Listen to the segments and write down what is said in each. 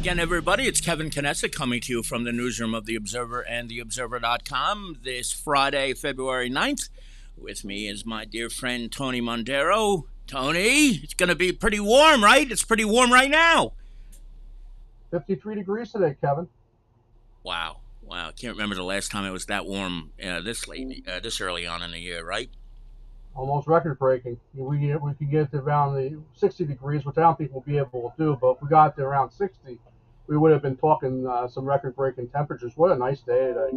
again, everybody. It's Kevin Knesset coming to you from the newsroom of The Observer and TheObserver.com this Friday, February 9th. With me is my dear friend Tony Mondaro. Tony, it's going to be pretty warm, right? It's pretty warm right now. 53 degrees today, Kevin. Wow. I can't remember the last time it was that warm this early on in the year, right? Almost record-breaking. We could get to around the 60 degrees, which I don't think we'll be able to do, but if we got to around 60, we would have been talking some record-breaking temperatures. What a nice day today.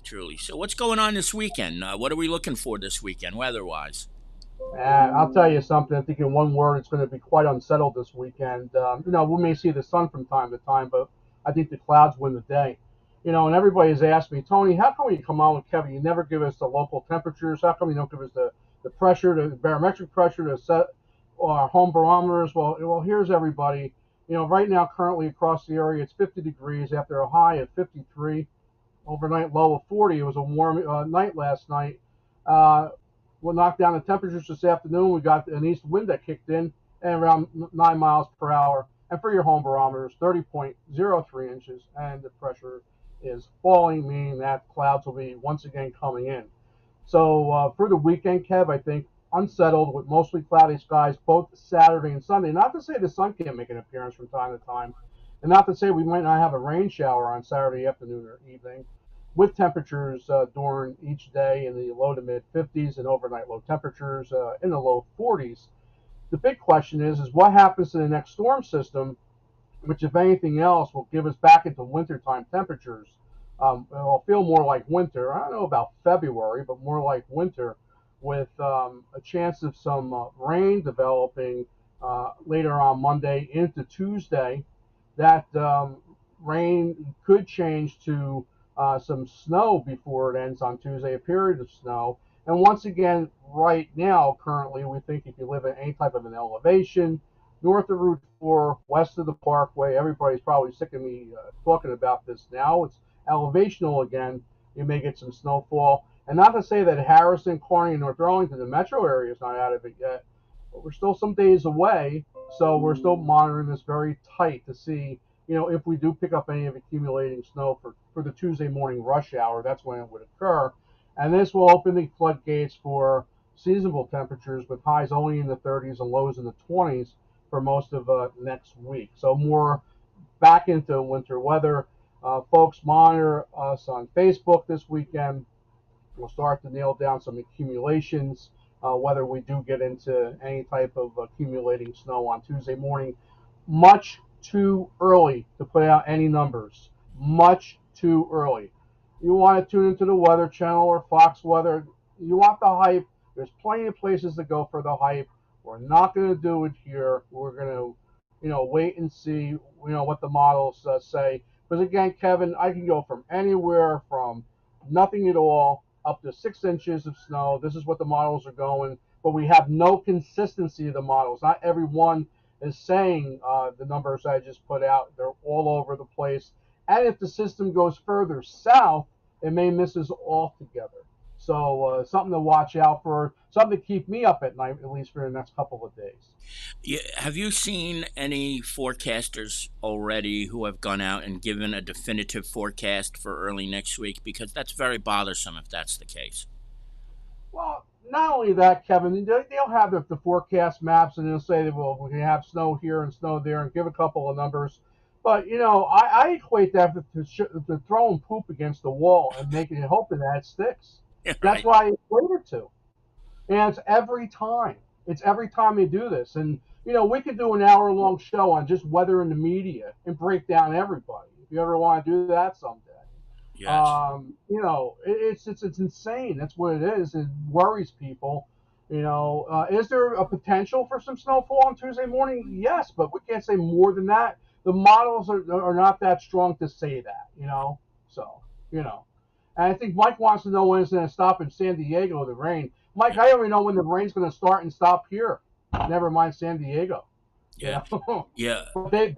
Truly. So what's going on this weekend? What are we looking for this weekend, weather-wise? I'll tell you something. I think in one word, it's going to be quite unsettled this weekend. We may see the sun from time to time, but I think the clouds win the day. And everybody's asked me, Tony, how come when you come on with Kevin, you never give us the local temperatures? How come you don't give us the pressure, the barometric pressure to set our home barometers? Well, here's everybody. Right now, currently across the area, it's 50 degrees after a high of 53, overnight low of 40. It was a warm night last night. We'll knock down the temperatures this afternoon. We got an east wind that kicked in and around 9 miles per hour. And for your home barometers, 30.03 inches, and the pressure is falling, meaning that clouds will be once again coming in. So for the weekend, Kev, I think unsettled with mostly cloudy skies both Saturday and Sunday. Not to say the sun can't make an appearance from time to time, and not to say we might not have a rain shower on Saturday afternoon or evening, with temperatures during each day in the low to mid 50s and overnight low temperatures in the low 40s. The big question is what happens to the next storm system, which, if anything else, will give us back into wintertime temperatures. It'll feel more like winter. I don't know about February, but more like winter, with a chance of some rain developing later on Monday into Tuesday. That rain could change to some snow before it ends on Tuesday, a period of snow. And once again, right now, currently, we think if you live at any type of an elevation, north of Route 4, west of the Parkway, everybody's probably sick of me talking about this now. It's elevational again. You may get some snowfall. And not to say that Harrison, Kearney, and North Arlington, the metro area, is not out of it yet, but we're still some days away. So we're still monitoring this very tight to see, if we do pick up any of accumulating snow for the Tuesday morning rush hour, that's when it would occur. And this will open the floodgates for seasonable temperatures with highs only in the 30s and lows in the 20s for most of next week. So more back into winter weather. Folks, monitor us on Facebook this weekend. We'll start to nail down some accumulations, whether we do get into any type of accumulating snow on Tuesday morning. Much too early to put out any numbers. Much too early. You want to tune into the Weather Channel or Fox Weather. You want the hype. There's plenty of places to go for the hype. We're not going to do it here. We're going to, wait and see, what the models say. Because again, Kevin, I can go from anywhere from nothing at all up to 6 inches of snow. This is what the models are going. But we have no consistency of the models. Not everyone is saying the numbers I just put out. They're all over the place. And if the system goes further south, it may miss us altogether. So something to watch out for, something to keep me up at night, at least for the next couple of days. Yeah, have you seen any forecasters already who have gone out and given a definitive forecast for early next week? Because that's very bothersome if that's the case. Well, not only that, Kevin, they'll have the forecast maps and they'll say that, well, we're going to have snow here and snow there and give a couple of numbers. But, I equate that to throwing poop against the wall and making it, hoping that it sticks. Yeah, That's right. why I equate it to. And it's every time. It's every time they do this. And, we could do an hour-long show on just weather in the media and break down everybody. If you ever want to do that someday. Yes. It's insane. That's what it is. It worries people. Is there a potential for some snowfall on Tuesday morning? Yes, but we can't say more than that. The models are not that strong to say that, So, And I think Mike wants to know when it's going to stop in San Diego, the rain. Mike, I already know when the rain's going to start and stop here. Never mind San Diego. Yeah. Yeah. They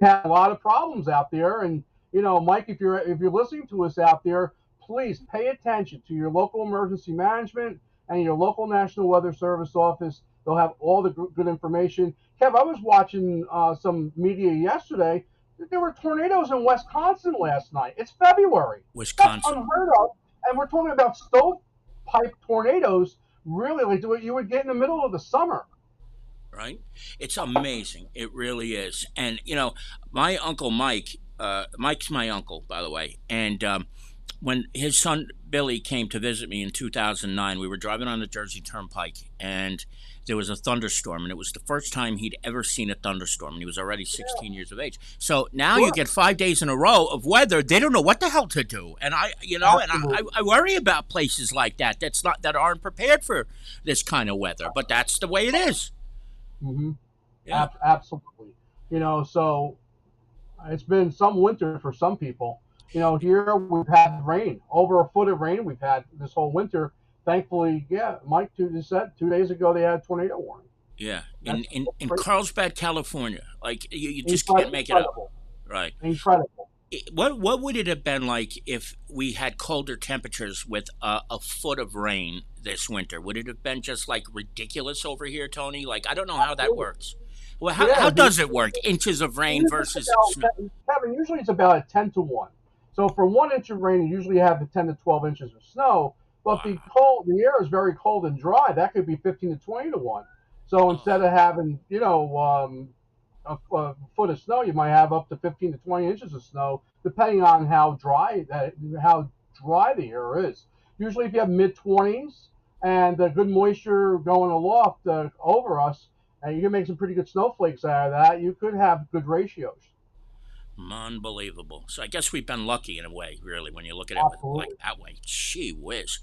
have a lot of problems out there. And, Mike, if you're listening to us out there, please pay attention to your local emergency management and your local National Weather Service office. They'll have all the good information. Kev, I was watching some media yesterday. There were tornadoes in Wisconsin last night. It's February. That's Wisconsin, unheard of. And we're talking about stovepipe tornadoes, really like what you would get in the middle of the summer. right? It's amazing. It really is. And my uncle Mike, Mike's my uncle, by the way, and when his son Billy came to visit me in 2009, we were driving on the Jersey Turnpike, and there was a thunderstorm, and it was the first time he'd ever seen a thunderstorm, and he was already 16 years of age. So now you Sure. get 5 days in a row of weather; they don't know what the hell to do, and Absolutely. I worry about places like that that aren't prepared for this kind of weather, but that's the way it is. Hmm. Yeah. Absolutely. So it's been some winter for some people. Here we've had rain, over a foot of rain we've had this whole winter. Thankfully, yeah, Mike just said 2 days ago they had a tornado warning. Yeah, That's in great. Carlsbad, California, like you just can't make it up, Incredible. right? Incredible. What would it have been like if we had colder temperatures with a foot of rain this winter? Would it have been just like ridiculous over here, Tony? Like I don't know how that Absolutely. works. Well, how Yeah, does it work? Inches of rain usually it's versus snow? Kevin, usually it's about a 10 to 1. So for 1 inch of rain, you usually have the 10 to 12 inches of snow. But Wow. the air is very cold and dry. That could be 15 to 20 to 1. So Oh, instead of having, a foot of snow, you might have up to 15 to 20 inches of snow, depending on how dry the air is. Usually, if you have mid 20s and good moisture going aloft over us, and you can make some pretty good snowflakes out of that, you could have good ratios. unbelievable. So I guess we've been lucky in a way, really, when you look at it like Absolutely. that way. Gee whiz.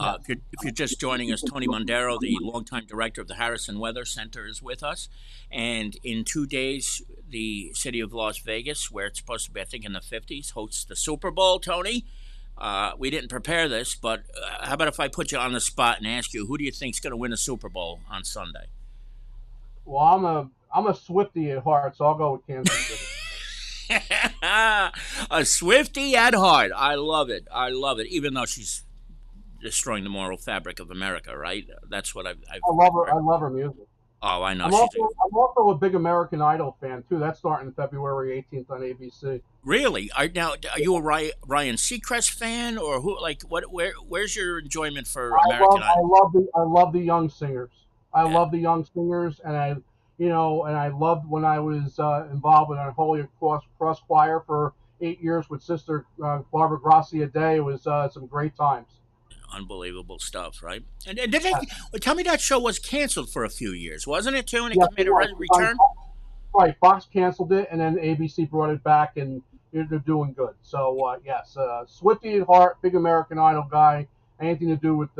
Yes. If you're just joining us, Tony Mondaro, the longtime director of the Harrison Weather Center, is with us. And in 2 days, the city of Las Vegas, where it's supposed to be, I think, in the 50s, hosts the Super Bowl, Tony. We didn't prepare this, but how about if I put you on the spot and ask you, who do you think's going to win the Super Bowl on Sunday? Well, I'm a Swifty at heart, so I'll go with Kansas City. A Swifty at heart. I love it. I love it. Even though she's destroying the moral fabric of America, right? That's what I've I love her. heard. I love her music. Oh, I know. I'm also I'm also a big American Idol fan too. That's starting February 18th on ABC. Really. Are you a Ryan Seacrest fan, or who? Like, where's your enjoyment for American Idol? I love the young singers. I Yeah, love the young singers, and I loved when I was involved with our Holy Cross Choir for 8 years with Sister Barbara Grassi a day. It was some great times. unbelievable stuff, right? And did they tell me that show was canceled for a few years, wasn't it too? And it Yes, it made a was. return. Right, Fox canceled it, and then ABC brought it back, and they're doing good. So yes, Swifty at heart, big American Idol guy. Anything to do with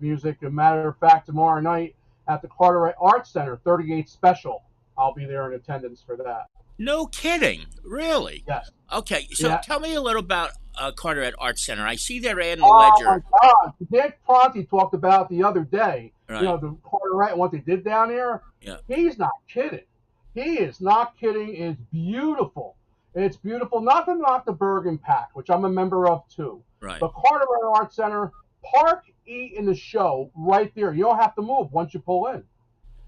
music. As a matter of fact, tomorrow night at the Carteret Arts Center, 38 special. I'll be there in attendance for that. No kidding, really. Yes. Okay, so Yeah. tell me a little about Carteret Art Center. I see their ad in the Oh my Ledger. God! Dan Pronti talked about the other day. Right. The Carteret and what they did down there. Yeah. He's not kidding. He is not kidding. It's beautiful. It's beautiful. Not to knock the Bergen Pack, which I'm a member of too. Right. The Carteret Art Center, park, eat in the show right there. You don't have to move once you pull in.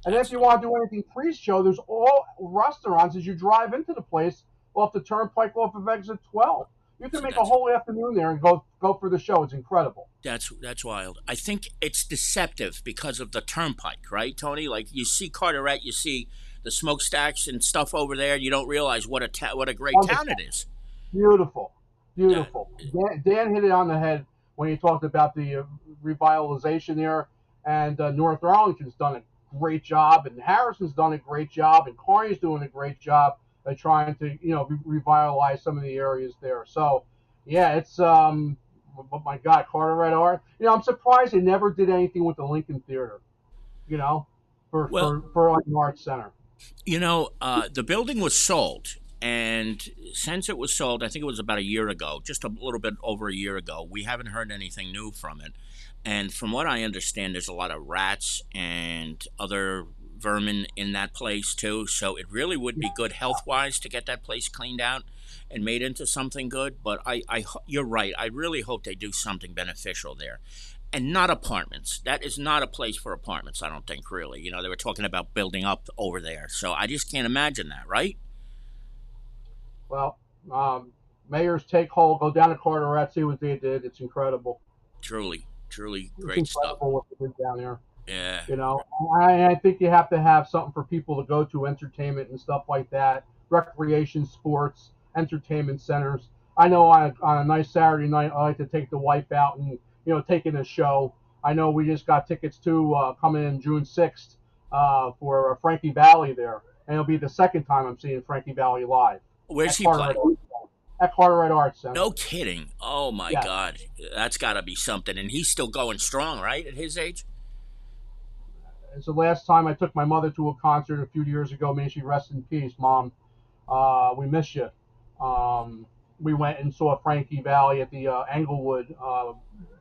And then if That's you want to do anything pre-show, there's all restaurants as you drive into the place off the turnpike off of exit 12. You can so make a that's whole afternoon there and go for the show. It's incredible. that's wild. I think it's deceptive because of the turnpike, right, Tony? Like you see Carteret, you see the smokestacks and stuff over there. You don't realize what a great town Wonderful. it is. Beautiful. Uh, Beautiful. Dan hit it on the head when he talked about the revitalization there. And North Arlington's done a great job, and Harrison's done a great job, and Kearney's doing a great job at trying to, revitalize some of the areas there. So, yeah, it's, oh my God, Carteret Art. I'm surprised they never did anything with the Lincoln Theater, you know, for, well, for, for like an art center. the building was sold, and since it was sold, I think it was about a year ago, just a little bit over a year ago. We haven't heard anything new from it, and from what I understand, there's a lot of rats and other vermin in that place too. So it really would be good health wise to get that place cleaned out and made into something good. But you're right. I really hope they do something beneficial there and not apartments. That is not a place for apartments, I don't think, really. They were talking about building up over there. So I just can't imagine that, right? Well, um, mayors take hold, go down to Carteret, see what they did. It's incredible. Truly, truly It's great stuff. incredible what they did down there. Yeah. You know, I think you have to have something for people to go to, entertainment and stuff like that, recreation, sports, entertainment centers. I know on a nice Saturday night, I like to take the wife out and take in a show. I know we just got tickets to coming in June 6th for Frankie Valli there, and it'll be the second time I'm seeing Frankie Valli live Where's at he play? Carteret Arts Center. No kidding. Oh my Yes. God. That's got to be something. And he's still going strong, right? At his age? It's the last time I took my mother to a concert a few years ago. May she rest in peace, Mom. We miss you. Um, we went and saw Frankie Valli at the Englewood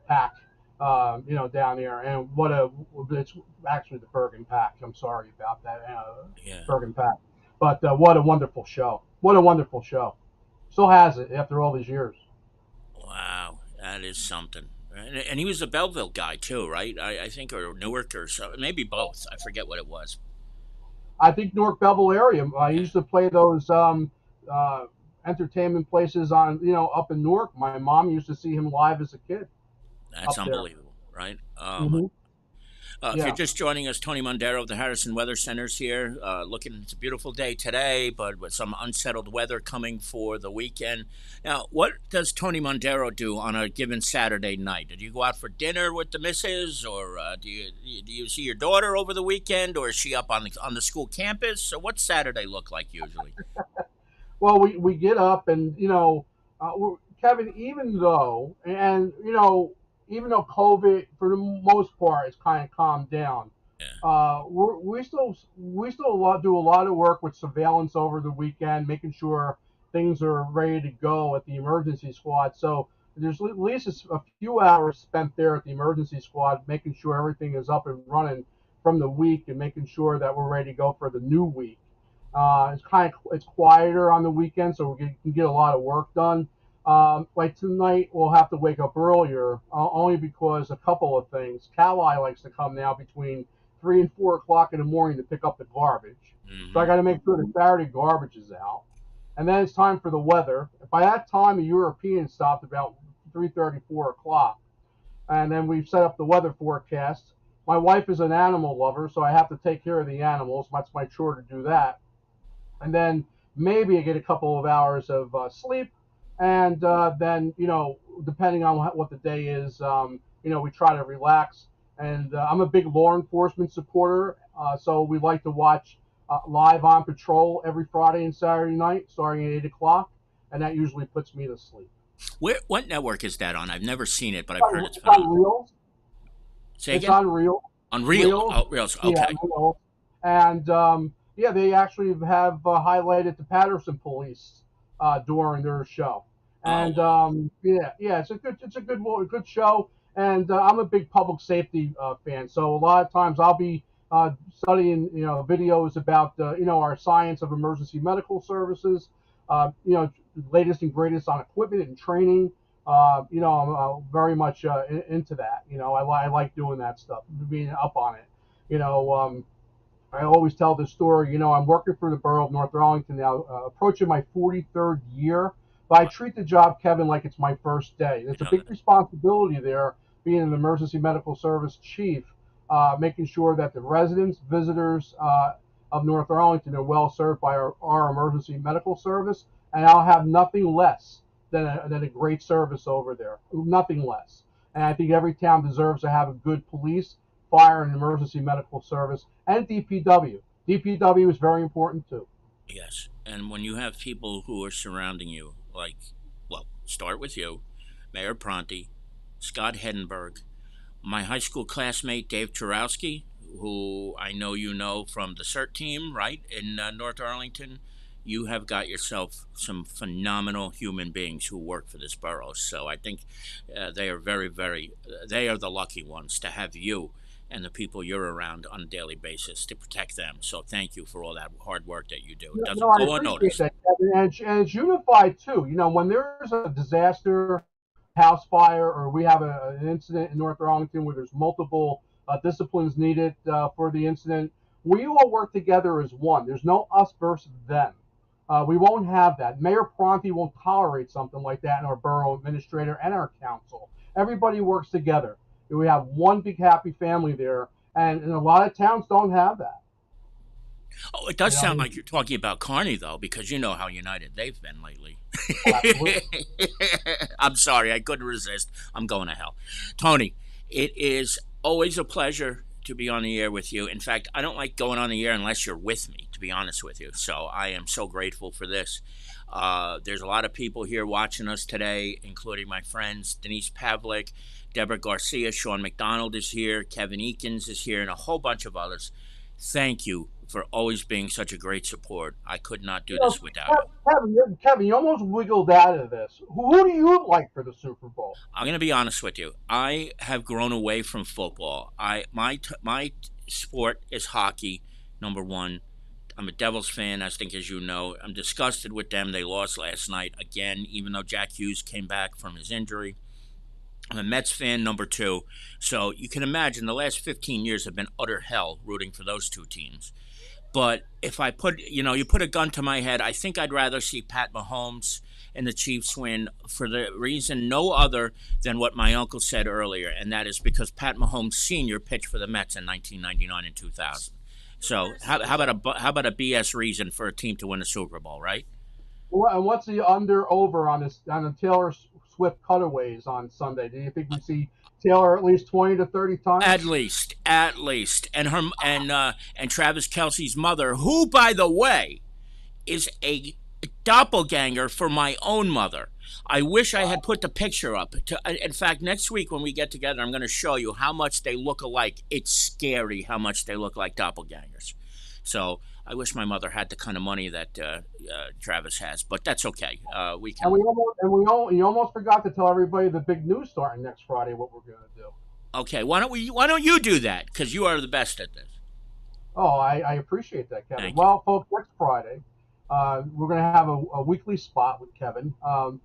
Pack, down there. And it's actually the Bergen Pack. I'm sorry about that, Yeah. Bergen Pack. But what a wonderful show. What a wonderful show. Still has it after all these years. Wow. That is something. And he was a Belleville guy too, right? I think, or Newark or so. Maybe both. I forget what it was. I think Newark Bevel area. I Yeah. used to play those uh, entertainment places on, up in Newark. My mom used to see him live as a kid That's up there. unbelievable, right? Hmm. If you're Yeah. just joining us, Tony Mondaro of the Harrison Weather Center's here. Looking, it's a beautiful day today, but with some unsettled weather coming for the weekend. Now, what does Tony Mondaro do on a given Saturday night? Do you go out for dinner with the missus, or do you see your daughter over the weekend, or is she up on the school campus? So, what's Saturday look like usually? Well, we get up and Kevin, even though COVID for the most part is kind of calmed down, Yeah, we still do a lot of work with surveillance over the weekend, making sure things are ready to go at the emergency squad. So there's at least a few hours spent there at the emergency squad, making sure everything is up and running from the week and making sure that we're ready to go for the new week. It's quieter on the weekend, so we can get a lot of work done. Like tonight, we'll have to wake up earlier, only because a couple of things. Cali likes to come now between 3 and 4 o'clock in the morning to pick up the garbage, so I hmm got to make sure the Saturday garbage is out. And then it's time for the weather. By that time, the Europeans stopped about 3:30, 4 o'clock, and then we've set up the weather forecast. My wife is an animal lover, so I have to take care of the animals. That's my chore to do that, and then maybe I get a couple of hours of sleep, and then depending on what the day is, we try to relax. And I'm a big law enforcement supporter, so we like to watch Live on Patrol every Friday and Saturday night, starting at 8 o'clock, and that usually puts me to sleep. what network is that on? I've never seen it, but It's I've heard on, it's it's phenomenal. on Reels. Say It's again? on Reels. Unreal. Reels. Oh, Reels. Yeah, Okay. Reels. And yeah, they actually have highlighted the Patterson police during their show. Oh, And wow. yeah, it's a good show. And I'm a big public safety fan, so a lot of times I'll be studying videos about our science of emergency medical services, latest and greatest on equipment and training. I'm very much into that. I like doing that stuff, being up on it. You know, I always tell this story. I'm working for the borough of North Arlington now, approaching my 43rd year. But I Wow. treat the job, Kevin, like it's my first day. It's a You know, big responsibility there, being an emergency medical service chief, making sure that the residents, visitors of North Arlington are well served by our emergency medical service. And I'll have nothing less than a great service over there. Nothing less. And I think every town deserves to have a good police, fire, and emergency medical service, and DPW. DPW is very important too. yes. And when you have people who are surrounding you, like, well, start with you, Mayor Pronti, Scott Hedenberg, my high school classmate Dave Churowski, who I know you know from the CERT team, right, in North Arlington. You have got yourself some phenomenal human beings who work for this borough. So I think they are they are the lucky ones to have you and the people you're around on a daily basis to protect them. So thank you for all that hard work that you do. It No, doesn't I go appreciate unnoticed. that, Kevin. And it's unified too. When there's a disaster, house fire, or we have an incident in North Arlington where there's multiple disciplines needed for the incident, we all work together as one. There's no us versus them. We won't have that. Mayor Pronti won't tolerate something like that in our borough administrator and our council. Everybody works together. We have one big happy family there, and a lot of towns don't have that. Oh, it does You sound know, like you're talking about Carney, though, because you know how united they've been lately. absolutely. I'm sorry, I couldn't resist. I'm going to hell. Tony, it is always a pleasure to be on the air with you. In fact, I don't like going on the air unless you're with me, to be honest with you. So I am so grateful for this. There's a lot of people here watching us today, including my friends Denise Pavlik, Deborah Garcia, Sean McDonald is here, Kevin Eakins is here, and a whole bunch of others. Thank you for always being such a great support. I could not do You know, this without you. Kevin, you almost wiggled out of this. Who do you like for the Super Bowl? I'm going to be honest with you. I have grown away from football. My sport is hockey. Number one. I'm a Devils fan, I think, as you know. I'm disgusted with them. They lost last night again, even though Jack Hughes came back from his injury. I'm a Mets fan, number two. So you can imagine the last 15 years have been utter hell rooting for those two teams. But if I put, you put a gun to my head, I think I'd rather see Pat Mahomes and the Chiefs win for the reason no other than what my uncle said earlier, and that is because Pat Mahomes Sr. pitched for the Mets in 1999 and 2000. So how about a BS reason for a team to win a Super Bowl, right? And what's the under over on the Taylor Swift cutaways on Sunday? Do you think we see Taylor at least 20 to 30 At times? least, at least, and Travis Kelsey's mother, who, by the way, is a doppelganger for my own mother. I wish I had put the picture up. In fact, next week when we get together, I'm going to show you how much they look alike. It's scary how much they look like doppelgangers. So I wish my mother had the kind of money that Travis has, but that's okay. We And can. you almost forgot to tell everybody the big news starting next Friday. What we're going to do? Okay, why don't you do that? Because you are the best at this. Oh, I appreciate that, Kevin. Thank you. Well, folks, next Friday, we're going to have a weekly spot with Kevin.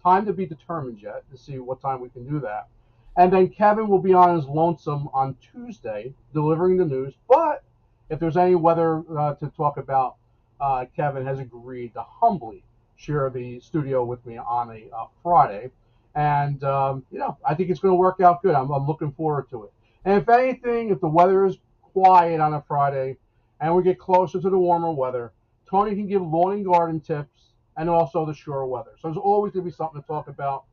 Time to be determined yet to see what time we can do that. And then Kevin will be on his lonesome on Tuesday delivering the news. But if there's any weather to talk about, Kevin has agreed to humbly share the studio with me on a Friday. And, I think it's going to work out good. I'm looking forward to it. And if anything, if the weather is quiet on a Friday and we get closer to the warmer weather, Tony can give lawn and garden tips and also the shore weather. So there's always going to be something to talk about.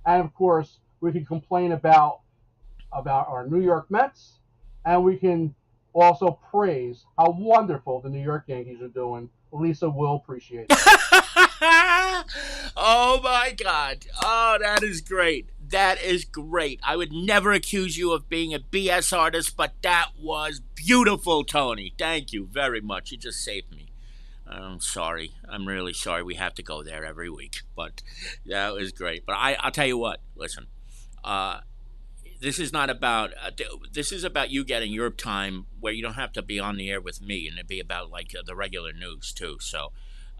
And of course, we can complain about our New York Mets, and we can also praise how wonderful the New York Yankees are doing. Lisa will appreciate that. Oh my God. Oh, that is great. That is great. I would never accuse you of being a BS artist, but that was beautiful, Tony. Thank you very much. You just saved me. I'm sorry. I'm really sorry we have to go there every week, but that was great. But I'll tell you what. Listen, uh, this is not about. This is about you getting your time where you don't have to be on the air with me, and it'd be about like the regular news too. So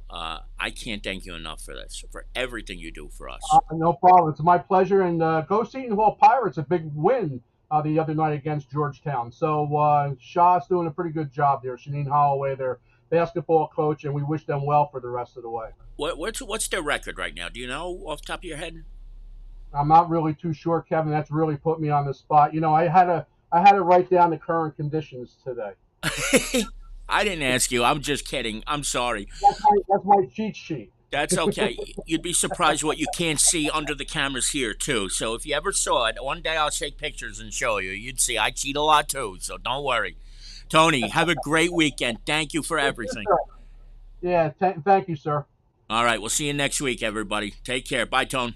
I can't thank you enough for this, for everything you do for us. No problem. It's my pleasure. And go Seton Hall Pirates, a big win the other night against Georgetown. So Shaw's doing a pretty good job there. Shanine Holloway, their basketball coach, and we wish them well for the rest of the way. What's their record right now? Do you know off the top of your head? I'm not really too sure, Kevin. That's really put me on the spot. I had to write down the current conditions today. I didn't ask you. I'm just kidding. I'm sorry. That's my cheat sheet. That's okay. You'd be surprised what you can't see under the cameras here too. So if you ever saw it, one day I'll take pictures and show you. You'd see I cheat a lot too. So don't worry. Tony, have a great weekend. Thank you for everything. Yeah, thank you, sir. All right, we'll see you next week, everybody. Take care. Bye, Tone.